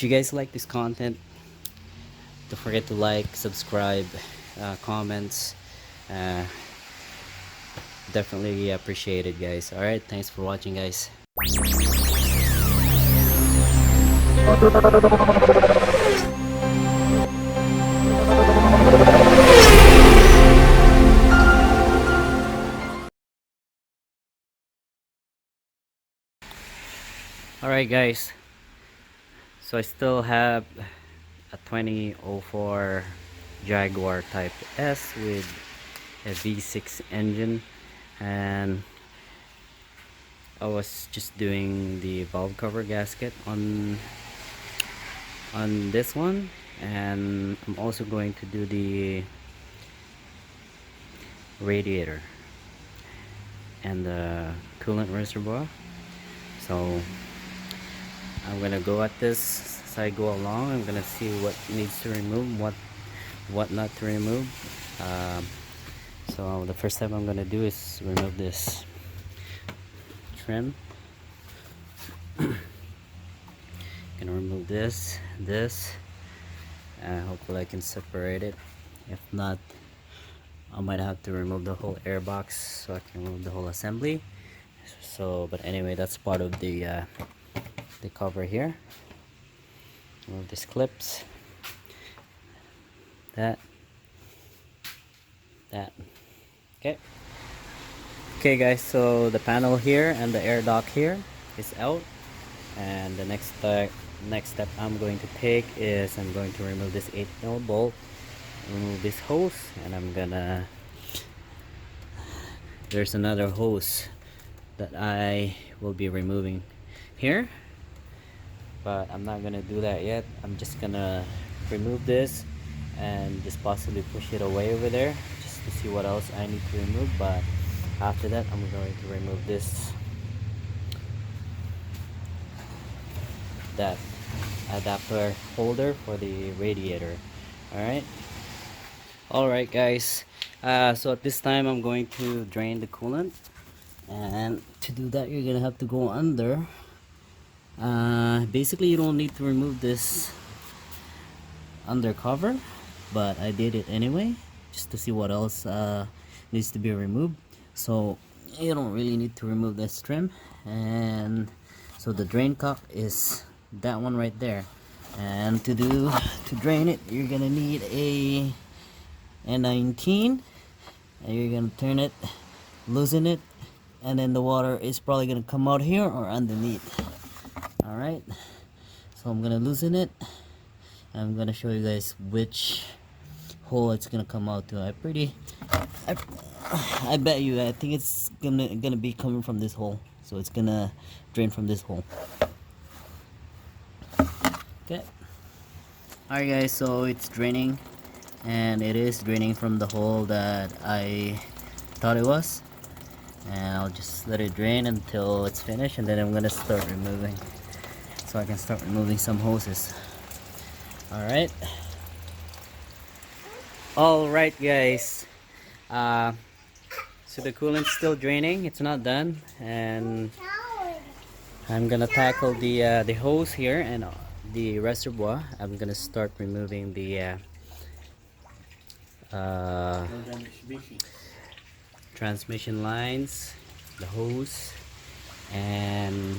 if you guys like this content, don't forget to like, subscribe, comments. uh, Definitely appreciate it, guys. All right, thanks for watching, guys. All right, guys, so I still have a 2004 Jaguar Type S with a V6 engine, and I was just doing the valve cover gasket on this one, and I'm also going to do the radiator and the coolant reservoir. So I'm gonna go at this as I go along. I'm gonna see what needs to remove, what not to remove. um, so the first step I'm gonna do is remove this trim. Gonna remove this, and hopefully I can separate it. If not, I might have to remove the whole air box so I can remove the whole assembly. So but anyway, that's part of the cover here. Remove these clips, that okay. Okay, guys, so the panel here and the air duct here is out, and the next step I'm going to take is I'm going to remove this 8mm bolt, remove this hose, and there's another hose that I will be removing here, but I'm not gonna do that yet. I'm just gonna remove this and just possibly push it away over there just to see what else I need to remove. But after that, I'm going to remove that adapter holder for the radiator. Alright guys, so at this time I'm going to drain the coolant, and to do that you're gonna have to go under. Basically you don't need to remove this undercover, but I did it anyway just to see what else needs to be removed. So you don't really need to remove this trim, and so the drain cup is that one right there. And to drain it, you're gonna need a N19, and you're gonna turn it, loosen it, and then the water is probably gonna come out here or underneath. All right, so I'm gonna loosen it. I'm gonna show you guys which hole it's gonna come out to. I bet you, I think it's gonna be coming from this hole, so it's gonna drain from this hole. Okay. Alright guys, so it's draining, and it is draining from the hole that I thought it was, and I'll just let it drain until it's finished, and then I'm gonna start removing, so I can start removing some hoses. Alright guys, so the coolant's still draining, it's not done, and I'm gonna tackle the hose here and the reservoir. I'm gonna start removing the transmission lines, the hose, and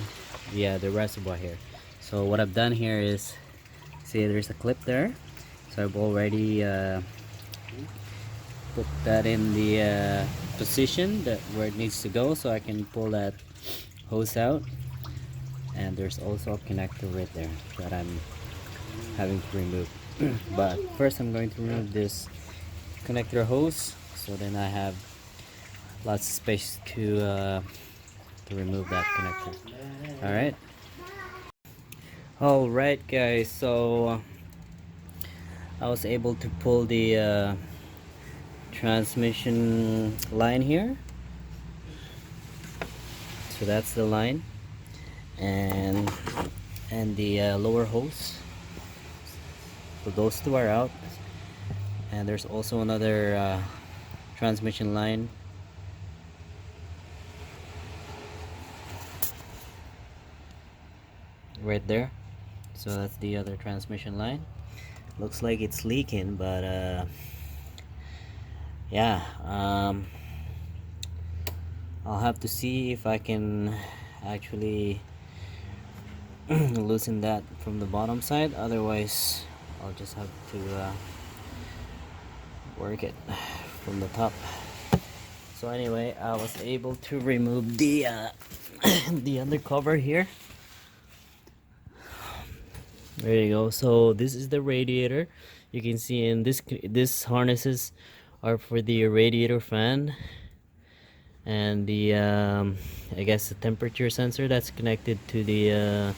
yeah, the reservoir here. So what I've done here is, see, there's a clip there, so I've already put that in the position that where it needs to go, so I can pull that hose out. And there's also a connector right there that I'm having to remove. But first I'm going to remove this connector hose, so then I have lots of space to remove that connector. Alright guys, so I was able to pull the transmission line here, so that's the line, and the lower hose, so those two are out. And there's also another transmission line right there, So that's the other transmission line. Looks like it's leaking, but yeah, I'll have to see if I can actually loosen that from the bottom side. Otherwise I'll just have to work it from the top. So anyway, I was able to remove the the undercover here. There you go. So this is the radiator. You can see in this harnesses are for the radiator fan, and the I guess the temperature sensor that's connected to the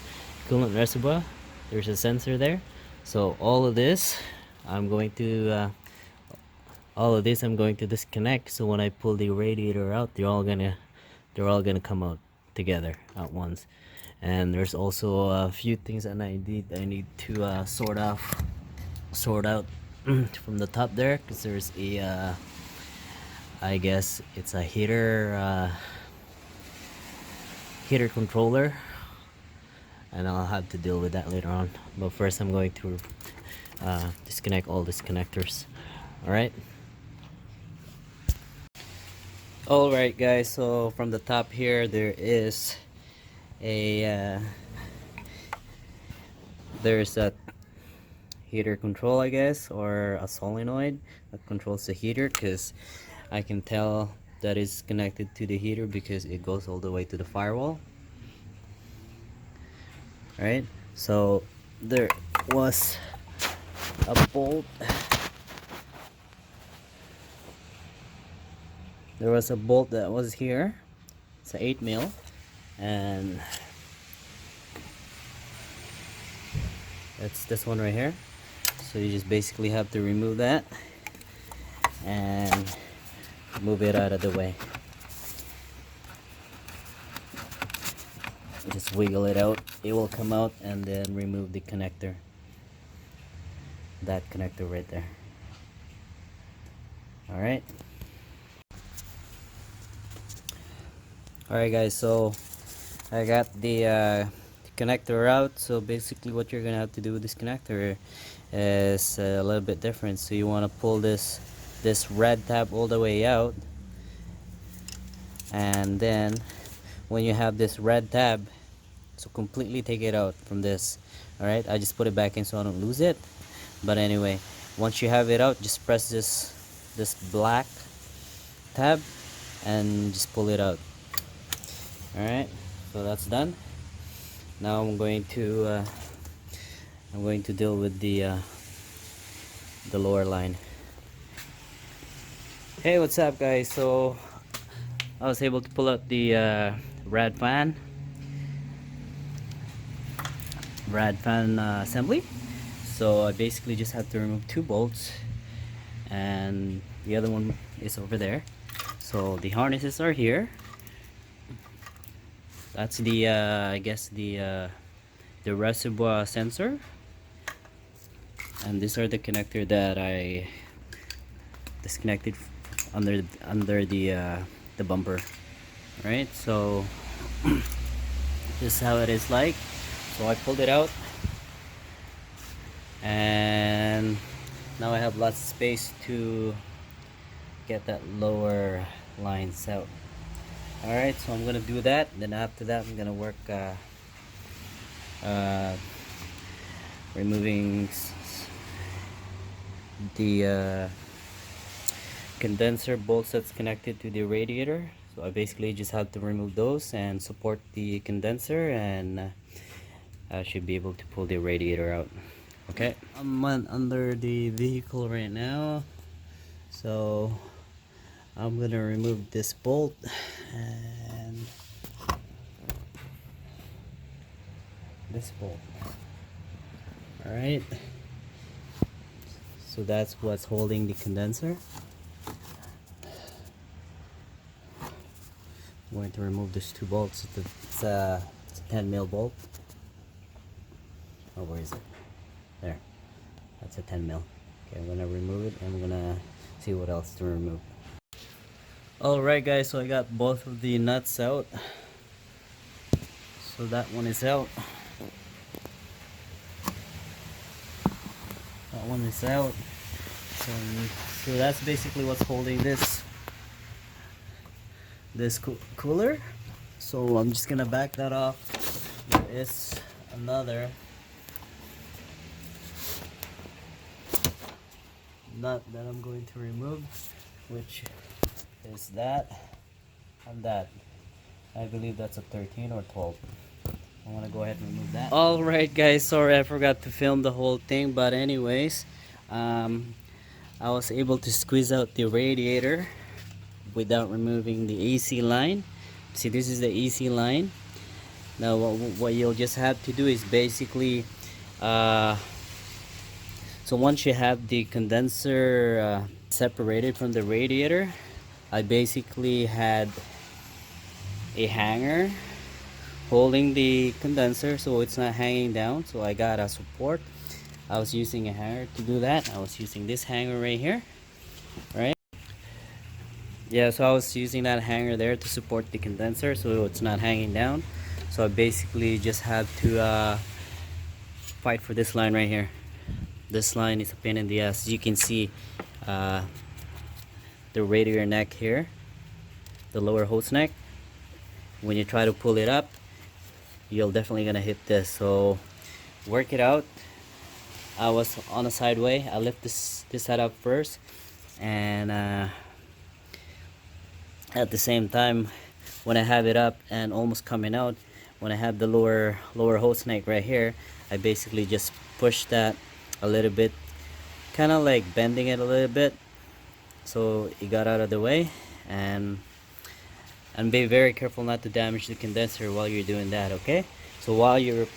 coolant reservoir. There's a sensor there. So all of this I'm going to disconnect, so when I pull the radiator out, they're all gonna come out together at once. And there's also a few things that I need to sort out from the top there, because there's a I guess it's a heater controller, and I'll have to deal with that later on. But first I'm going to disconnect all these connectors. Alright guys, so from the top here there is a there's a heater control, I guess, or a solenoid that controls the heater, because I can tell that is connected to the heater because it goes all the way to the firewall. Right, so there was a bolt. There was a bolt that was here. It's an 8mm, and that's this one right here. So you just basically have to remove that and move it out of the way. Just wiggle it out, it will come out, and then remove the connector. That connector right there. Alright. Alright guys, so I got the connector out. So basically what you're gonna have to do with this connector is a little bit different. So you want to pull this red tab all the way out, and then when you have this red tab, so completely take it out from this. Alright, I just put it back in so I don't lose it. But anyway, once you have it out, just press this black tab and just pull it out. Alright, so that's done. Now I'm going to deal with the lower line. Hey, what's up guys? So I was able to pull out the rad fan assembly. So I basically just have to remove 2 bolts, and the other one is over there. So the harnesses are here. That's the I guess the reservoir sensor, and these are the connector that I disconnected under the bumper. Right, so this is how it is like. So I pulled it out, and now I have lots of space to get that lower lines out. Alright, so I'm gonna do that. Then after that I'm gonna work removing the condenser bolts that's connected to the radiator. So I basically just have to remove those and support the condenser, and I should be able to pull the radiator out. Okay, I'm under the vehicle right now, so I'm gonna remove this bolt and this bolt. Alright, so that's what's holding the condenser. I'm going to remove these 2 bolts. It's a 10mm bolt. Oh, where is it? There. That's a 10mm. Okay, I'm gonna remove it, and I'm gonna see what else to remove. Alright guys, so I got both of the nuts out. So that one is out. that one is out. So that's basically what's holding this cooler. So I'm just gonna back that off. There is another nut that I'm going to remove, which is that and that. I believe that's a 13 or 12. I want to go ahead and remove that. Alright guys, sorry I forgot to film the whole thing, but anyways, I was able to squeeze out the radiator without removing the AC line. See, this is the AC line. Now what you'll just have to do is basically so once you have the condenser separated from the radiator, I basically had a hanger holding the condenser so it's not hanging down. So I got a support. I was using a hanger to do that. I was using this hanger right here, right? Yeah, so I was using that hanger there to support the condenser so it's not hanging down. So I basically just have to fight for this line right here. This line is a pain in the ass. As you can see, the radiator neck here, the lower hose neck, when you try to pull it up, you're definitely gonna hit this. So work it out. I was on a sideway. I lift this side up first, and at the same time, when I have it up and almost coming out, when I have the lower hose neck right here, I basically just push that a little bit, kind of like bending it a little bit so it got out of the way. And be very careful not to damage the condenser while you're doing that, okay? So while you're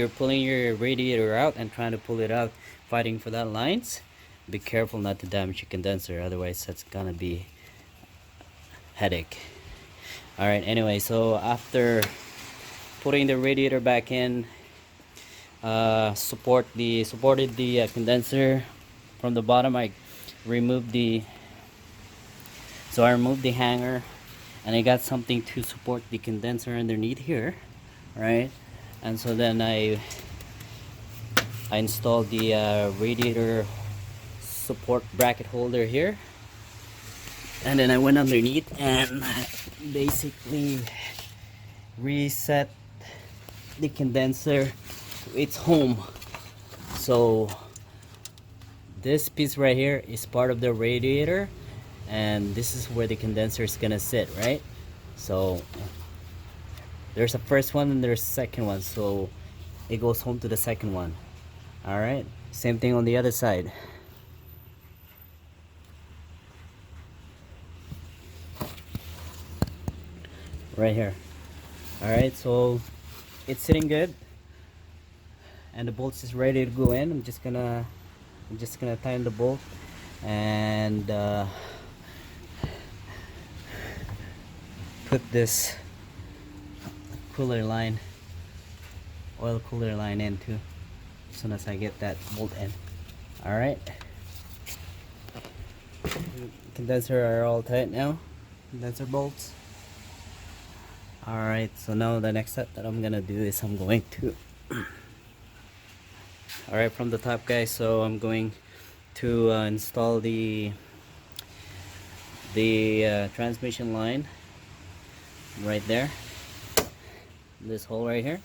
pulling your radiator out and trying to pull it out, fighting for that lines, be careful not to damage your condenser, otherwise that's gonna be headache. All right, anyway, so after putting the radiator back in, supported the condenser from the bottom, I removed the hanger, and I got something to support the condenser underneath here, right? And so then I installed the radiator support bracket holder here, and then I went underneath and basically reset the condenser to its home. So this piece right here is part of the radiator, and this is where the condenser is gonna sit, right? So there's a first one and there's a second one, so it goes home to the second one. All right, same thing on the other side. Right here. All right, so it's sitting good and the bolts is ready to go in. I'm just gonna tighten the bolt and put this oil cooler line in too, as soon as I get that bolt in. All right, condenser are all tight now, condenser bolts. All right, so now the next step that I'm gonna do is I'm going to all right, from the top, guys, so I'm going to install the transmission line right there, this hole right here,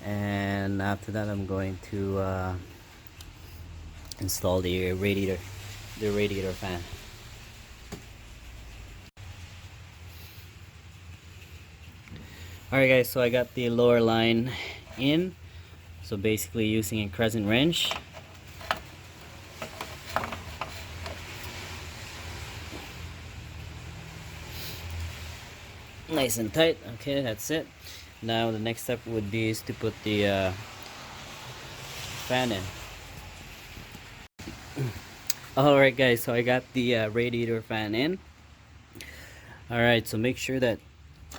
and after that I'm going to install the radiator fan. Alright guys, so I got the lower line in, so basically using a crescent wrench. Nice and tight. Okay, that's it. Now the next step would be is to put the fan in. Alright guys, so I got the radiator fan in. Alright, so make sure that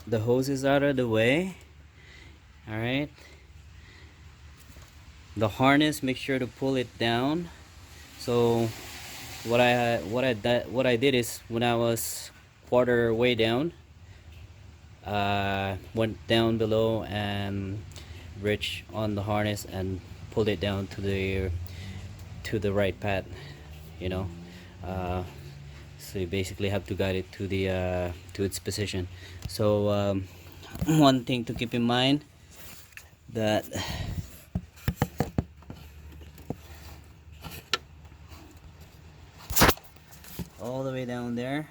the hose is out of the way. Alright, the harness, make sure to pull it down. So what I did is, when I was quarter way down, went down below and reached on the harness and pulled it down to the to the right path, you know. So you basically have to guide it to the to its position. So one thing to keep in mind, that all the way down there,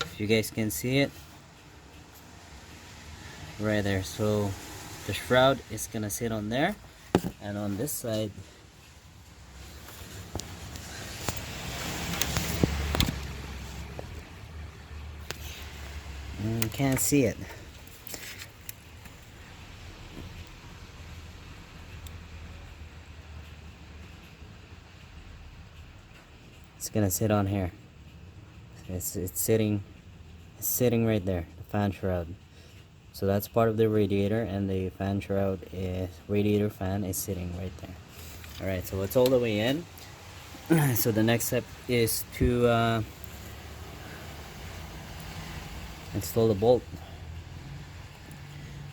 if you guys can see it right there, so the shroud is gonna sit on there, and on this side you can't see it. It's gonna sit on here. It's sitting right there, the fan shroud. So that's part of the radiator, and the fan shroud is radiator fan is sitting right there. All right, so it's all the way in. So the next step is to install the bolt.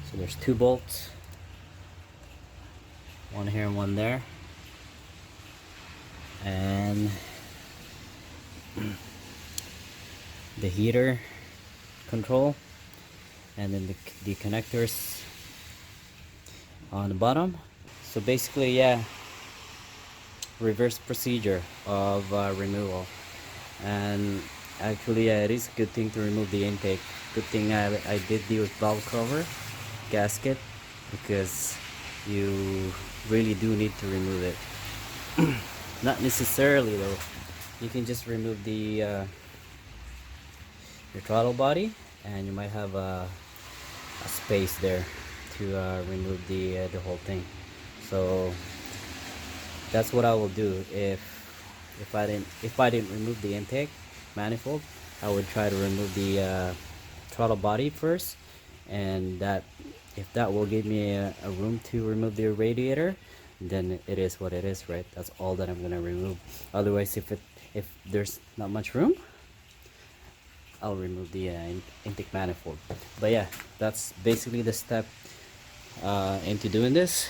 So there's 2 bolts, one here and one there, and the heater control, and then the connectors on the bottom. So basically, yeah, reverse procedure of removal. And actually, yeah, it is a good thing to remove the intake. Good thing I did the valve cover gasket, because you really do need to remove it. Not necessarily though, you can just remove the your throttle body, and you might have a space there to remove the whole thing. So that's what I will do. If I didn't remove the intake manifold, I would try to remove the throttle body first, and that if that will give me a room to remove the radiator, then it is what it is, right? That's all that I'm gonna remove. Otherwise, if there's not much room, I'll remove the intake manifold. But yeah, that's basically the step into doing this.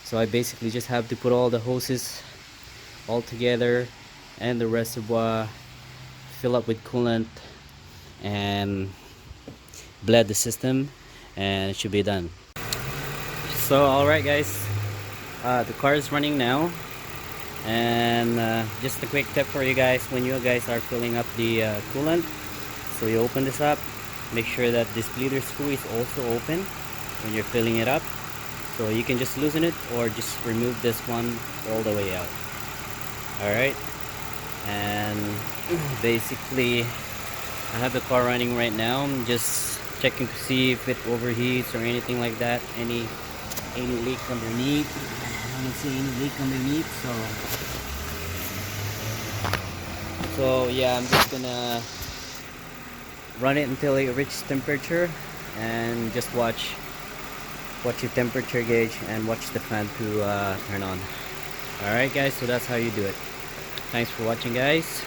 So I basically just have to put all the hoses all together, and the reservoir, fill up with coolant, and bled the system, and it should be done. So alright guys, the car is running now, and just a quick tip for you guys: when you guys are filling up the coolant, so you open this up, make sure that this bleeder screw is also open when you're filling it up. So you can just loosen it, or just remove this one all the way out. Alright, and basically I have the car running right now. I'm just checking to see if it overheats or anything like that, any leak underneath. I don't see any leak underneath, so yeah, I'm just gonna run it until it reaches temperature, and just watch your temperature gauge, and watch the fan to turn on. Alright guys, so that's how you do it. Thanks for watching guys.